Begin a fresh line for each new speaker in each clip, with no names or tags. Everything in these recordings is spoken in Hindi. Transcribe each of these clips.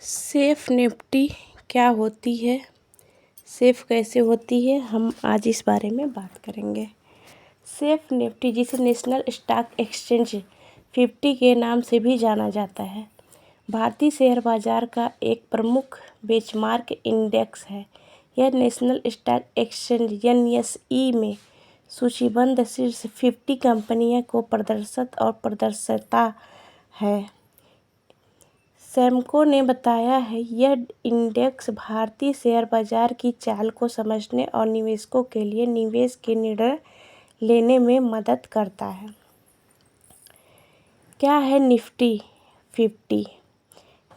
सेफ निफ्टी क्या होती है, सेफ कैसे होती है, हम आज इस बारे में बात करेंगे। सेफ निफ्टी, जिसे नेशनल स्टॉक एक्सचेंज 50 के नाम से भी जाना जाता है, भारतीय शेयर बाजार का एक प्रमुख बेंचमार्क इंडेक्स है। यह नेशनल स्टॉक एक्सचेंज (NSE) में सूचीबद्ध शीर्ष 50 कंपनियों को प्रदर्शित और प्रदर्शिता है। सैमको ने बताया है, यह इंडेक्स भारतीय शेयर बाजार की चाल को समझने और निवेशकों के लिए निवेश के निर्णय लेने में मदद करता है। क्या है निफ्टी 50?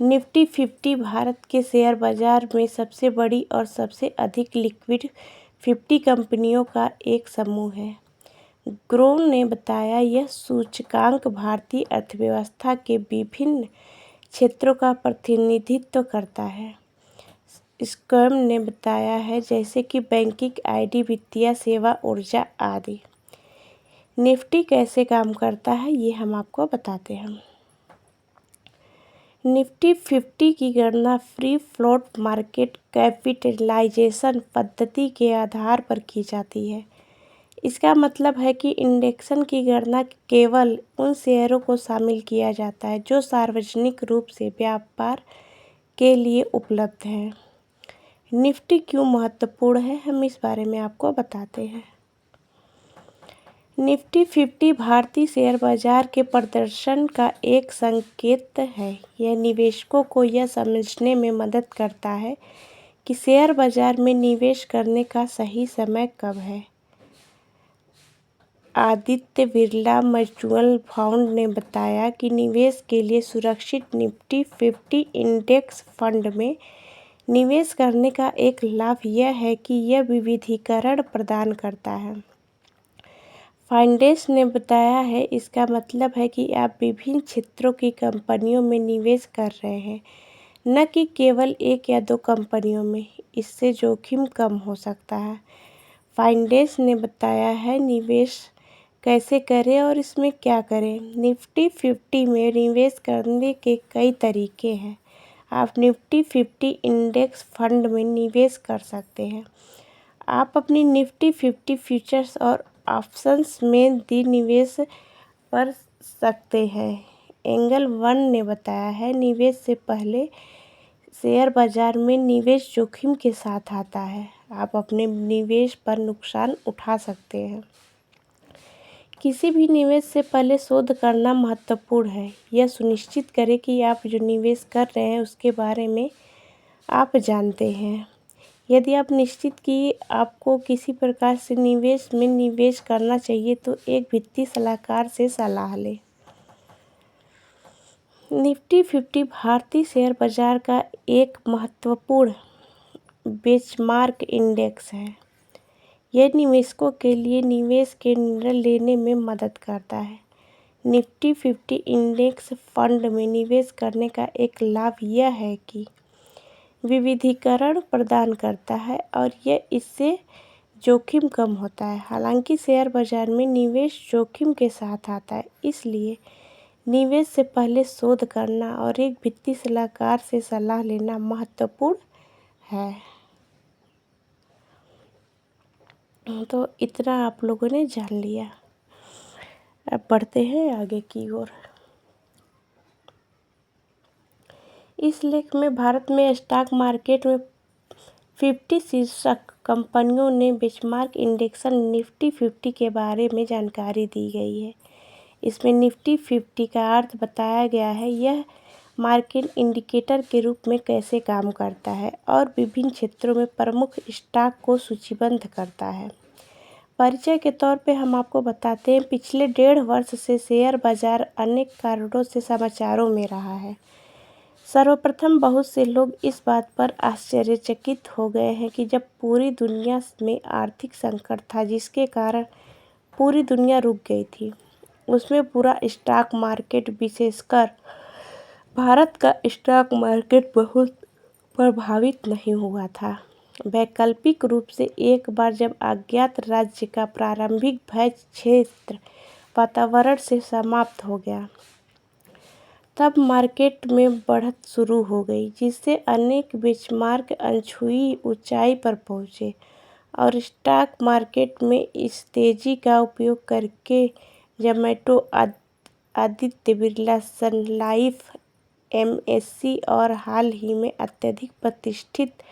निफ्टी 50 भारत के शेयर बाजार में सबसे बड़ी और सबसे अधिक लिक्विड 50 कंपनियों का एक समूह है। ग्रो ने बताया, यह सूचकांक भारतीय अर्थव्यवस्था के विभिन्न क्षेत्रों का प्रतिनिधित्व करता है। स्कैम ने बताया है, जैसे कि बैंकिंग, आईटी, वित्तीय सेवा, ऊर्जा आदि। निफ्टी कैसे काम करता है, ये हम आपको बताते हैं। निफ्टी 50 की गणना फ्री फ्लोट मार्केट कैपिटलाइजेशन पद्धति के आधार पर की जाती है। इसका मतलब है कि इंडेक्स की गणना केवल उन शेयरों को शामिल किया जाता है जो सार्वजनिक रूप से व्यापार के लिए उपलब्ध हैं। निफ्टी क्यों महत्वपूर्ण है, हम इस बारे में आपको बताते हैं। निफ्टी 50 भारतीय शेयर बाजार के प्रदर्शन का एक संकेत है। यह निवेशकों को यह समझने में मदद करता है कि शेयर बाजार में निवेश करने का सही समय कब है। आदित्य बिरला म्यूचुअल फंड ने बताया कि निवेश के लिए सुरक्षित निफ्टी 50 इंडेक्स फंड में निवेश करने का एक लाभ यह है कि यह विविधीकरण प्रदान करता है। फाइनेंस ने बताया है, इसका मतलब है कि आप विभिन्न क्षेत्रों की कंपनियों में निवेश कर रहे हैं, न कि केवल एक या दो कंपनियों में। इससे जोखिम कम हो सकता है। फाइनेंस ने बताया है, निवेश कैसे करें और इसमें क्या करें। निफ्टी 50 में निवेश करने के कई तरीके हैं। आप निफ्टी 50 इंडेक्स फंड में निवेश कर सकते हैं। आप अपनी निफ्टी 50 फ्यूचर्स और ऑप्शंस में भी निवेश कर सकते हैं। एंगल 1 ने बताया है, निवेश से पहले शेयर बाजार में निवेश जोखिम के साथ आता है। आप अपने निवेश पर नुकसान उठा सकते हैं। किसी भी निवेश से पहले शोध करना महत्वपूर्ण है। यह सुनिश्चित करें कि आप जो निवेश कर रहे हैं उसके बारे में आप जानते हैं। यदि आप निश्चित कि आपको किसी प्रकार से निवेश में निवेश करना चाहिए तो एक वित्तीय सलाहकार से सलाह लें। निफ्टी 50 भारतीय शेयर बाजार का एक महत्वपूर्ण बेंचमार्क इंडेक्स है। यह निवेशकों के लिए निवेश के निर्णय लेने में मदद करता है। निफ्टी 50 इंडेक्स फंड में निवेश करने का एक लाभ यह है कि विविधीकरण प्रदान करता है और यह इससे जोखिम कम होता है। हालांकि शेयर बाजार में निवेश जोखिम के साथ आता है, इसलिए निवेश से पहले शोध करना और एक वित्तीय सलाहकार से सलाह लेना महत्वपूर्ण है। तो इतना आप लोगों ने जान लिया। अब बढ़ते हैं आगे की ओर। इस लेख में भारत में स्टॉक मार्केट में 50 शीर्षक कंपनियों ने बेंचमार्क इंडेक्स निफ्टी 50 के बारे में जानकारी दी गई है। इसमें निफ्टी 50 का अर्थ बताया गया है। यह मार्केट इंडिकेटर के रूप में कैसे काम करता है और विभिन्न क्षेत्रों में प्रमुख स्टॉक को सूचीबद्ध करता है। परिचय के तौर पे हम आपको बताते हैं, पिछले 1.5 वर्ष से शेयर बाजार अनेक कारणों से समाचारों में रहा है। सर्वप्रथम बहुत से लोग इस बात पर आश्चर्यचकित हो गए हैं कि जब पूरी दुनिया में आर्थिक संकट था, जिसके कारण पूरी दुनिया रुक गई थी, उसमें पूरा स्टॉक मार्केट, विशेषकर भारत का स्टॉक मार्केट बहुत प्रभावित नहीं हुआ था। वैकल्पिक रूप से एक बार जब अज्ञात राज्य का प्रारंभिक भय क्षेत्र वातावरण से समाप्त हो गया, तब मार्केट में बढ़त शुरू हो गई, जिससे अनेक बेंचमार्क अनछुई ऊंचाई पर पहुंचे और स्टॉक मार्केट में इस तेजी का उपयोग करके Zomato, Aditya Birla, Sun Life, MSC और हाल ही में अत्यधिक प्रतिष्ठित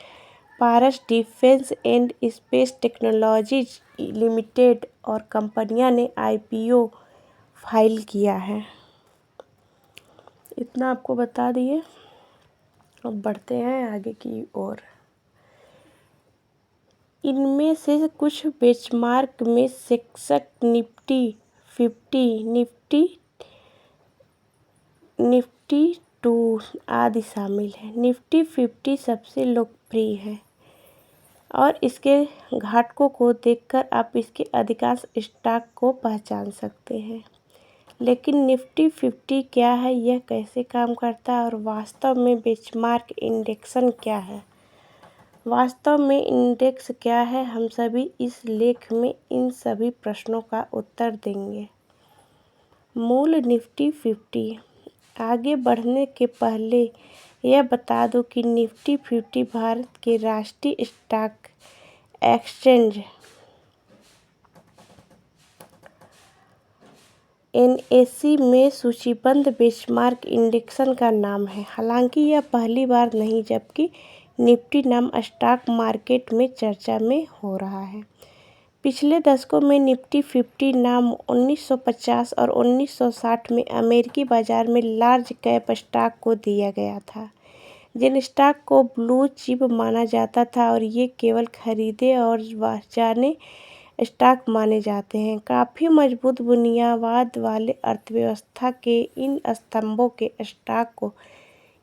Paras Defence and Space Technologies Limited और कंपनियां ने आईपीओ फाइल किया है। इतना आपको बता दिए। अब बढ़ते हैं आगे की ओर। इनमें से कुछ बेंचमार्क में सेंसेक्स, निफ्टी 50, निफ्टी 2 आदि शामिल है। निफ्टी 50 सबसे लोकप्रिय है और इसके घटकों को देखकर आप इसके अधिकांश स्टॉक को पहचान सकते हैं। लेकिन निफ्टी 50 क्या है, यह कैसे काम करता है और वास्तव में बेंचमार्क इंडेक्स क्या है? वास्तव में इंडेक्स क्या है, हम सभी इस लेख में इन सभी प्रश्नों का उत्तर देंगे। मूल निफ्टी 50। आगे बढ़ने के पहले यह बता दूं कि निफ्टी 50 भारत के राष्ट्रीय स्टॉक एक्सचेंज एनएसई में सूचीबद्ध बेंचमार्क इंडेक्स का नाम है। हालांकि यह पहली बार नहीं जबकि निफ्टी नाम स्टॉक मार्केट में चर्चा में हो रहा है। पिछले दशकों में निफ्टी 50 नाम 1950 और 1960 में अमेरिकी बाजार में लार्ज कैप स्टॉक को दिया गया था, जिन स्टॉक को ब्लू चिप माना जाता था और ये केवल खरीदे और जाने स्टॉक माने जाते हैं। काफ़ी मजबूत बुनियाद वाले अर्थव्यवस्था के इन स्तंभों के स्टॉक को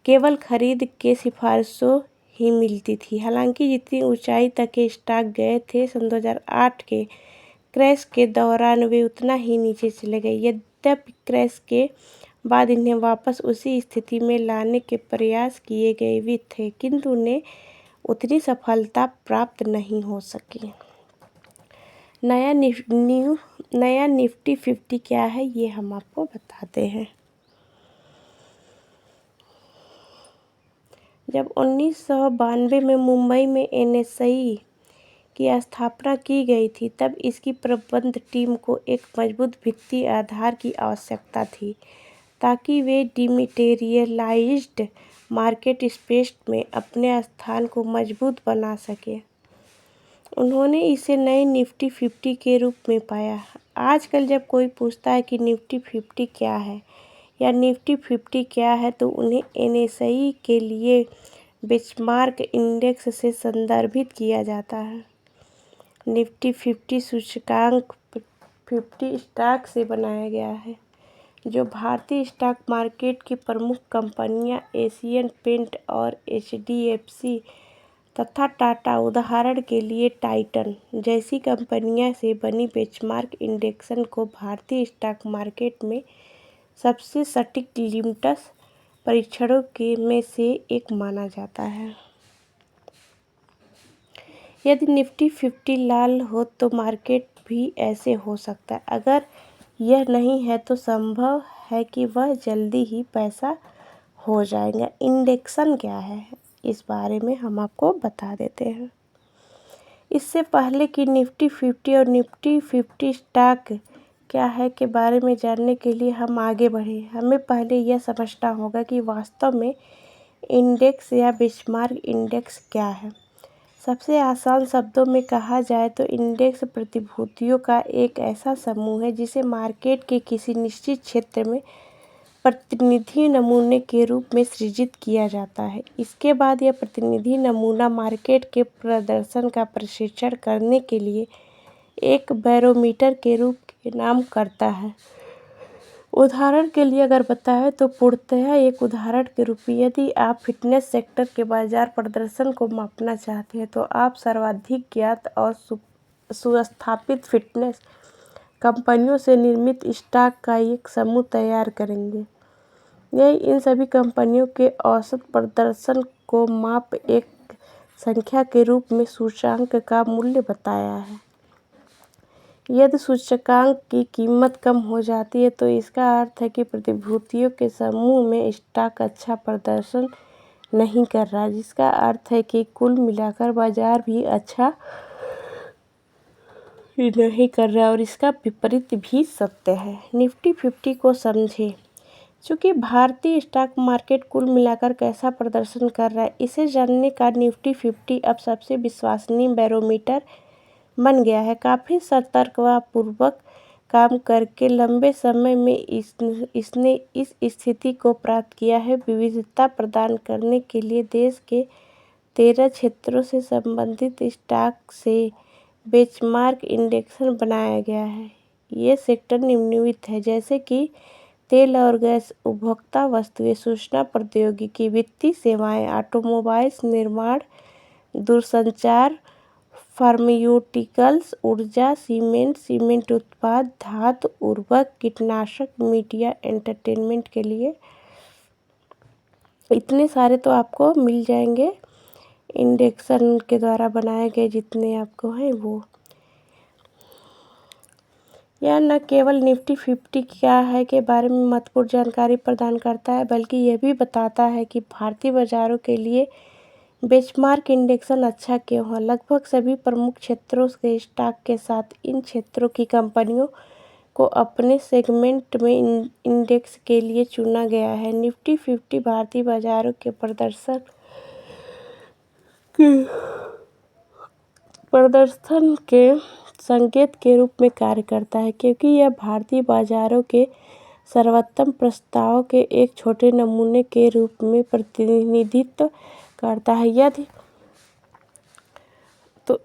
केवल खरीद के सिफारिशों ही मिलती थी। हालांकि जितनी ऊंचाई तक के स्टॉक गए थे सन 2008 के क्रैश के दौरान, वे उतना ही नीचे चले गए। यद्यपि क्रैश के बाद इन्हें वापस उसी स्थिति में लाने के प्रयास किए गए भी थे, किंतु उन्हें उतनी सफलता प्राप्त नहीं हो सकी। नया निफ्टी 50 क्या है, ये हम आपको बताते हैं। जब 1992 में मुंबई में एनएसई की स्थापना की गई थी, तब इसकी प्रबंधन टीम को एक मजबूत वित्तीय आधार की आवश्यकता थी ताकि वे डिमैटेरियलाइज्ड मार्केट स्पेस में अपने स्थान को मजबूत बना सके। उन्होंने इसे नए निफ्टी 50 के रूप में पाया। आजकल जब कोई पूछता है कि निफ्टी 50 क्या है या निफ्टी 50 क्या है, तो उन्हें एनएसई के लिए बेंचमार्क इंडेक्स से संदर्भित किया जाता है। निफ्टी 50 सूचकांक 50 स्टॉक से बनाया गया है, जो भारतीय स्टॉक मार्केट की प्रमुख कंपनियां एशियन पेंट और एचडीएफसी तथा टाटा, उदाहरण के लिए टाइटन जैसी कंपनियां से बनी बेंचमार्क इंडेक्स को भारतीय स्टॉक मार्केट में सबसे सटीक लिटमस परीक्षणों में से एक माना जाता है। यदि निफ्टी 50 लाल हो तो मार्केट भी ऐसे हो सकता है। अगर यह नहीं है तो संभव है कि वह जल्दी ही पैसा हो जाएगा। इंडेक्स क्या है, इस बारे में हम आपको बता देते हैं। इससे पहले कि निफ्टी 50 और निफ्टी 50 स्टॉक क्या है के बारे में जानने के लिए हम आगे बढ़े, हमें पहले यह समझना होगा कि वास्तव में इंडेक्स या बेंचमार्क इंडेक्स क्या है। सबसे आसान शब्दों में कहा जाए तो इंडेक्स प्रतिभूतियों का एक ऐसा समूह है जिसे मार्केट के किसी निश्चित क्षेत्र में प्रतिनिधि नमूने के रूप में सृजित किया जाता है। इसके बाद यह प्रतिनिधि नमूना मार्केट के प्रदर्शन का परीक्षण करने के लिए एक बैरोमीटर के रूप के काम करता है। उदाहरण के लिए अगर बताएं तो पूर्णतः एक उदाहरण के रूप में, यदि आप फिटनेस सेक्टर के बाजार प्रदर्शन को मापना चाहते हैं तो आप सर्वाधिक ज्ञात और सुस्थापित फिटनेस कंपनियों से निर्मित स्टॉक का एक समूह तैयार करेंगे। यह इन सभी कंपनियों के औसत प्रदर्शन को माप एक संख्या के रूप में सूचकांक का मूल्य बताया है। यदि सूचकांक की कीमत कम हो जाती है तो इसका अर्थ है कि प्रतिभूतियों के समूह में स्टॉक अच्छा प्रदर्शन नहीं कर रहा, जिसका अर्थ है कि कुल मिलाकर बाजार भी अच्छा नहीं कर रहा और इसका विपरीत भी सत्य है। निफ्टी 50 को समझें। चूँकि भारतीय स्टॉक मार्केट कुल मिलाकर कैसा प्रदर्शन कर रहा है, इसे जानने का निफ्टी 50 अब सबसे विश्वसनीय बैरोमीटर बन गया है। काफ़ी सतर्कतापूर्वक काम करके लंबे समय में इसने इस स्थिति को प्राप्त किया है। विविधता प्रदान करने के लिए देश के 13 क्षेत्रों से संबंधित स्टॉक से बेंचमार्क इंडेक्स बनाया गया है। ये सेक्टर निम्नलिखित है, जैसे कि तेल और गैस, उपभोक्ता वस्तुएं, सूचना प्रौद्योगिकी, वित्तीय सेवाएं, ऑटोमोबाइल्स, निर्माण, दूरसंचार, फार्मास्यूटिकल्स, ऊर्जा, सीमेंट उत्पाद, धातु, उर्वरक, कीटनाशक, मीडिया, एंटरटेनमेंट के लिए इतने सारे तो आपको मिल जाएंगे। इंडेक्सन के द्वारा बनाए गए जितने आपको हैं वो। यह न केवल निफ्टी 50 क्या है के बारे में महत्वपूर्ण जानकारी प्रदान करता है, बल्कि यह भी बताता है कि भारतीय बाजारों के लिए बेंचमार्क इंडेक्सन अच्छा क्यों है। लगभग सभी प्रमुख क्षेत्रों के स्टॉक के साथ इन क्षेत्रों की कंपनियों को अपने सेगमेंट में इंडेक्स के लिए चुना गया है। निफ्टी 50 भारतीय बाजारों के प्रदर्शन के संकेत के रूप में कार्य करता है, क्योंकि यह भारतीय बाजारों के सर्वोत्तम प्रस्तावों के एक छोटे नमूने के रूप में प्रतिनिधित्व करता है।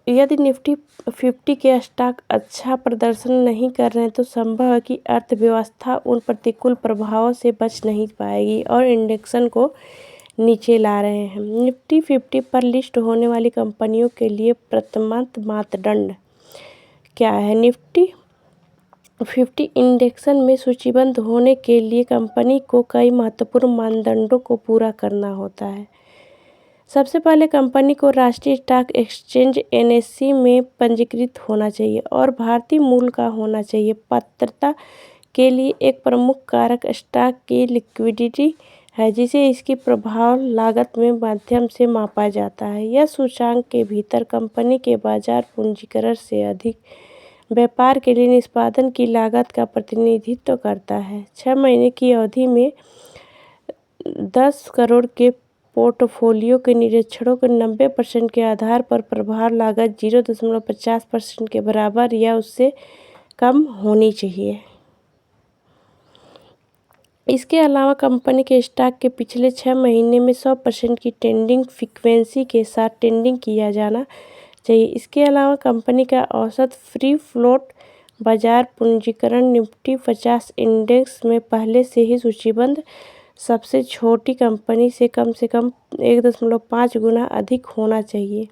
यदि निफ्टी 50 के स्टॉक अच्छा प्रदर्शन नहीं कर रहे हैं तो संभव है कि अर्थव्यवस्था उन प्रतिकूल प्रभावों से बच नहीं पाएगी और इंडेक्सन को नीचे ला रहे हैं। निफ्टी 50 पर लिस्ट होने वाली कंपनियों के लिए प्रथम मापदंड क्या है? निफ्टी 50 इंडेक्सन में सूचीबद्ध होने के लिए कंपनी को कई महत्वपूर्ण मानदंडों को पूरा करना होता है। सबसे पहले कंपनी को राष्ट्रीय स्टॉक एक्सचेंज NSE में पंजीकृत होना चाहिए और भारतीय मूल का होना चाहिए। पात्रता के लिए एक प्रमुख कारक स्टॉक की लिक्विडिटी है, जिसे इसकी प्रभाव लागत में माध्यम से मापा जाता है। यह सूचकांक के भीतर कंपनी के बाजार पूंजीकरण से अधिक व्यापार के लिए निष्पादन की लागत का प्रतिनिधित्व करता है। 6 महीने की अवधि में 10 करोड़ के पोर्टफोलियो के निरीक्षणों के 90% के आधार पर प्रभार लागत 0.50% के बराबर या उससे कम होनी चाहिए। इसके अलावा कंपनी के स्टॉक के पिछले 6 महीने में 100% की ट्रेडिंग फ्रीक्वेंसी के साथ ट्रेडिंग किया जाना चाहिए। इसके अलावा कंपनी का औसत फ्री फ्लोट बाजार पूंजीकरण निफ्टी 50 इंडेक्स में पहले से ही सूचीबद्ध सबसे छोटी कंपनी से कम 1.5 गुना अधिक होना चाहिए।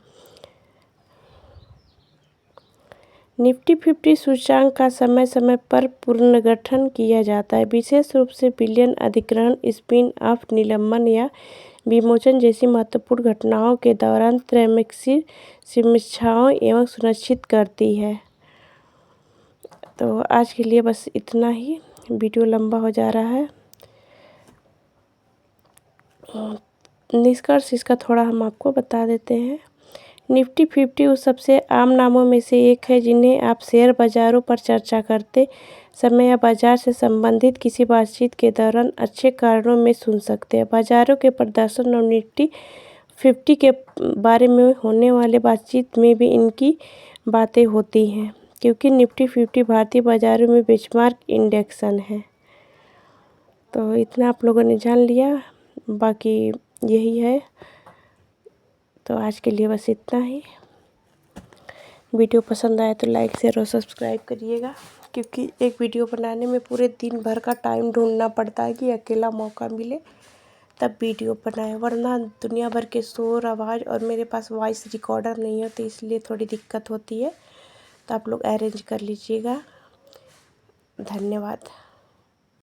निफ्टी 50 सूचकांक का समय समय पर पुनर्गठन किया जाता है, विशेष रूप से विलयन, अधिग्रहण, स्पिन ऑफ, निलंबन या विमोचन जैसी महत्वपूर्ण घटनाओं के दौरान त्रैमासिक समीक्षाओं एवं सुनिश्चित करती है। तो आज के लिए बस इतना ही, वीडियो लंबा हो जा रहा है। निष्कर्ष इसका थोड़ा हम आपको बता देते हैं। निफ्टी 50 उस सबसे आम नामों में से एक है जिन्हें आप शेयर बाजारों पर चर्चा करते समय या बाजार से संबंधित किसी बातचीत के दौरान अच्छे कारणों में सुन सकते हैं। बाजारों के प्रदर्शन और निफ्टी 50 के बारे में होने वाले बातचीत में भी इनकी बातें होती हैं, क्योंकि निफ्टी 50 भारतीय बाजारों में बेंचमार्क इंडेक्सन है। तो इतना आप लोगों ने जान लिया, बाकी यही है। तो आज के लिए बस इतना ही। वीडियो पसंद आए तो लाइक, शेयर और सब्सक्राइब करिएगा, क्योंकि एक वीडियो बनाने में पूरे दिन भर का टाइम ढूंढना पड़ता है कि अकेला मौका मिले तब वीडियो बनाए, वरना दुनिया भर के शोर आवाज़ और मेरे पास वॉइस रिकॉर्डर नहीं है, तो इसलिए थोड़ी दिक्कत होती है। तो आप लोग अरेंज कर लीजिएगा। धन्यवाद।